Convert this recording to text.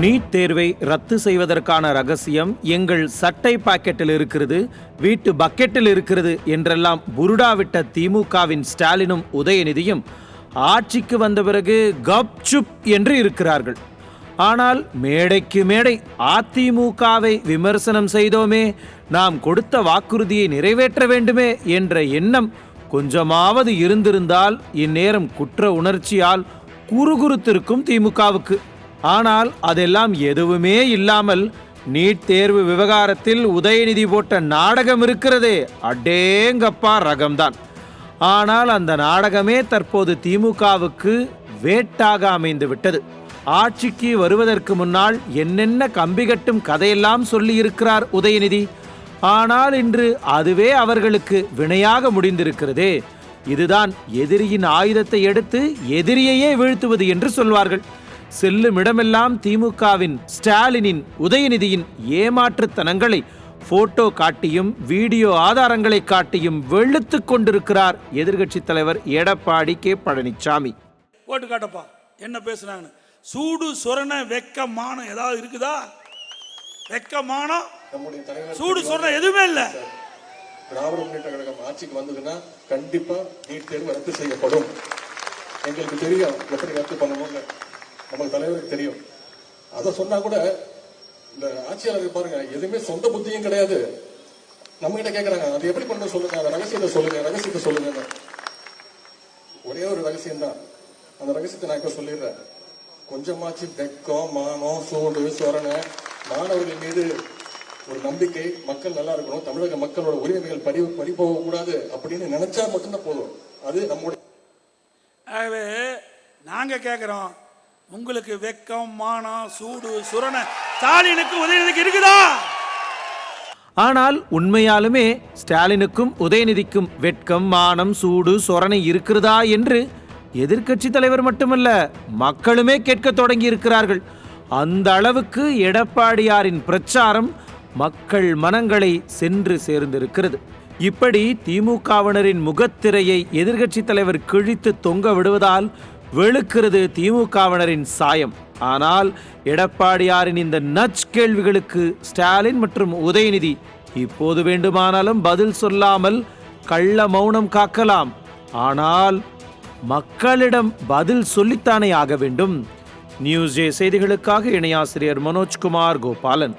NEET தேர்வை ரத்து செய்வதற்கான ரகசியம் எங்கள் சட்டை பாக்கெட்டில் இருக்கிறது, வீட்டு பக்கெட்டில் இருக்கிறது என்றெல்லாம் புருடாவிட்ட திமுகவின் ஸ்டாலினும் உதயநிதியும் ஆட்சிக்கு வந்த பிறகு கப் சுப் என்று இருக்கிறார்கள். ஆனால் மேடைக்கு மேடை அதிமுகவை விமர்சனம் செய்தோமே, நாம் கொடுத்த வாக்குறுதியை நிறைவேற்ற வேண்டுமே என்ற எண்ணம் கொஞ்சமாவது இருந்திருந்தால் இந்நேரம் குற்ற உணர்ச்சியால் குறுகுறுத்திருக்கும் திமுகவுக்கு. ஆனால் அதெல்லாம் எதுவுமே இல்லாமல் நீட் தேர்வு விவகாரத்தில் உதயநிதி போட்ட நாடகம் இருக்கிறதே, அடேங்கப்பா ரகம்தான். ஆனால் அந்த நாடகமே தற்போது திமுகவுக்கு வேட்டாக அமைந்து விட்டது. ஆட்சிக்கு வருவதற்கு முன்னால் என்னென்ன கம்பிகட்டும் கதையெல்லாம் சொல்லி இருக்கிறார் உதயநிதி. ஆனால் இன்று அதுவே அவர்களுக்கு வினையாக முடிந்திருக்கிறதே. இதுதான் எதிரியின் ஆயுதத்தை எடுத்து எதிரியையே வீழ்த்துவது என்று சொல்வார்கள். செல்லும் இடமெல்லாம் திமுகவின் ஸ்டாலினின் உதயநிதியின் ஏமாற்றுத்தனங்களை போட்டோ காட்டியும் வீடியோ ஆதாரங்களை காட்டியும் வெளுத்துக் கொண்டிருக்கிறார் எதிர்கட்சி தலைவர் எடப்பாடி கே பழனிசாமி. போட்டு காட்டப்பா என்ன பேசுறாங்க. சூடு சொரண வெக்கமானம் ஏதாவது இருக்குதா? வெக்கமானம் சூடு சொரண எதுவுமே இல்ல. திராவிட முன்னேற்ற கழகம் ஆட்சிக்கு வந்ததுன்னா கண்டிப்பா நீட் தேர்வு ரத்து செய்யப்படும். எங்களுக்கு தெரியும் எப்படி ரத்து பண்ணணும்னு, நமக்கு தலைவருக்கு தெரியும். அதை சொன்னா கூட இந்த ஆட்சியாளர்கள் பாருங்க, எதுவுமே சொந்த புத்தியும் கிடையாது. நம்ம கிட்ட கேட்கறாங்க, அது எப்படி பண்ண சொல்லுங்க, அந்த ரகசியத்தை சொல்லுங்க. ஒரே ஒரு ரகசியம் தான், அந்த ரகசியத்தை நான் இப்ப சொல்லிடுறேன். கொஞ்சமாச்சு வெக்கம், மானம், சூடு சொரணை, மாணவர்கள் மீது ஒரு நம்பிக்கை, மக்கள் நல்லா இருக்கணும், தமிழக மக்களோட உரிமைகள் பறி போக கூடாது அப்படின்னு நினைச்சா மட்டும்தான் போதும். அது நம்முடைய. ஆகவே நாங்க கேட்கிறோம், உங்களுக்கு வெக்கம், மானம், சூடு சுரணை ஸ்டாலினுக்கு உதயநிதிக்கு இருக்குதா? ஆனால் உண்மையாலுமே ஸ்டாலினுக்கும் உதயநிதிக்கும் வெட்கம், மானம், சூடு சொரணை இருக்கிறதா என்று எதிர்க்கட்சி தலைவர் மட்டுமல்ல மக்களுமே கேட்க தொடங்கி இருக்கிறார்கள். அந்த அளவுக்கு எடப்பாடியாரின் பிரச்சாரம் மக்கள் மனங்களை சென்று சேர்ந்திருக்கிறது. இப்படி திமுகவினரின் முகத்திரையை எதிர்க்கட்சி தலைவர் கிழித்து தொங்க விடுவதால் வெளுக்கிறது திமுகவினரின் சாயம். ஆனால் எடப்பாடியாரின் இந்த நச் கேள்விகளுக்கு ஸ்டாலின் மற்றும் உதயநிதி இப்போது வேண்டுமானாலும் பதில் சொல்லாமல் கள்ள மௌனம் காக்கலாம். ஆனால் மக்களிடம் பதில் சொல்லித்தானே ஆக வேண்டும். நியூஸ் ஜே செய்திகளுக்காக இணையாசிரியர் மனோஜ்குமார் கோபாலன்.